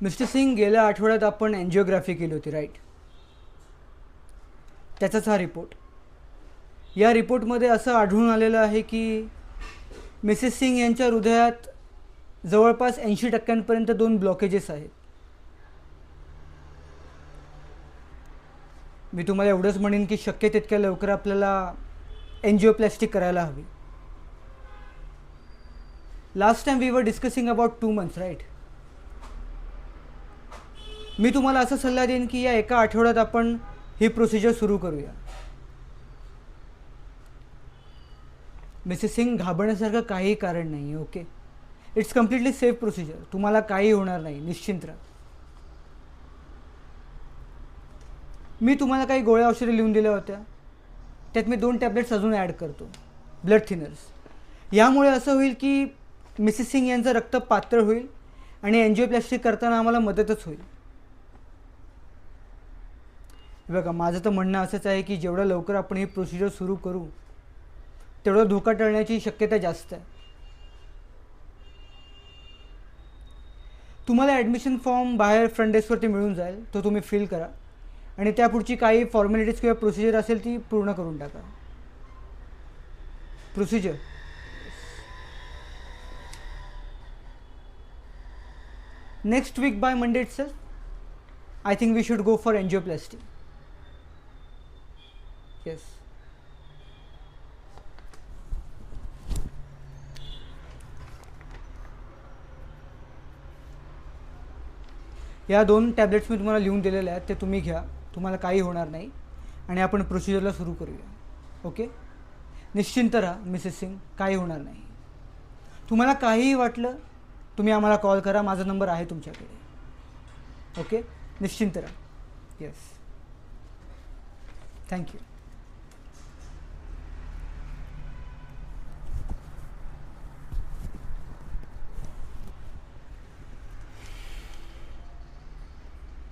Mister Singh, गेल्या आठवड्यात आपण एन्जिओग्राफी केली होती, राईट? त्याचाच हा रिपोर्ट. या रिपोर्टमध्ये असं आढळून आलेलं आहे की मिसेस सिंग यांच्या हृदयात जवळपास 80% दोन ब्लॉकेजेस आहेत. मी तुम्हाला एवढंच म्हणेन की शक्य तितक्या लवकर आपल्याला एन्जिओप्लास्टिक करायला हवी. Last time we were discussing about 2 months, right? मी तुम्हाला असा सल्ला देईन की या एका आठवड्यात आपण ही प्रोसिजर सुरू करूया. मिसेस सिंग, घाबरण्यासारखं काही कारण नाही आहे. Okay, it's completely safe procedure. तुम्हाला काही होणार नाही, निश्चिंत राहा. मी तुम्हाला काही गोळ्या औषधे लिहून दिल्या होत्या, त्यात मी 2 टॅब्लेट्स अजून ॲड करतो, ब्लड थिनर्स. यामुळे असं होईल की मिसेस सिंग यांचं रक्त पातळ होईल आणि एन्जिओप्लास्टिक करताना आम्हाला मदतच होईल. बघा, माझं तर म्हणणं असंच आहे की जेवढं लवकर आपण ही प्रोसिजर सुरू करू तेवढा धोका टळण्याची शक्यता जास्त आहे. तुम्हाला ॲडमिशन फॉर्म बाहेर फ्रंट डेस्कवरती मिळून जाईल, तो तुम्ही फिल करा आणि त्यापुढची काही फॉर्मॅलिटीज किंवा प्रोसिजर असेल ती पूर्ण करून टाका. Procedure next week by Monday itself. I think we should go for angioplasty. Yes. या 2 टॅब्लेट्स मी तुम्हाला लिहून दिलेले आहेत, ते तुम्ही घ्या. तुम्हाला काही होणार नाही आणि आपण प्रोसिजरला सुरू करूया. ओके, निश्चिंत राहा मिसेस सिंग, काही होणार नाही. तुम्हाला काहीही वाटलं तुम्ही आम्हाला कॉल करा, माझा नंबर आहे तुमच्याकडे. ओके, निश्चिंत राहा. Yes, thank you.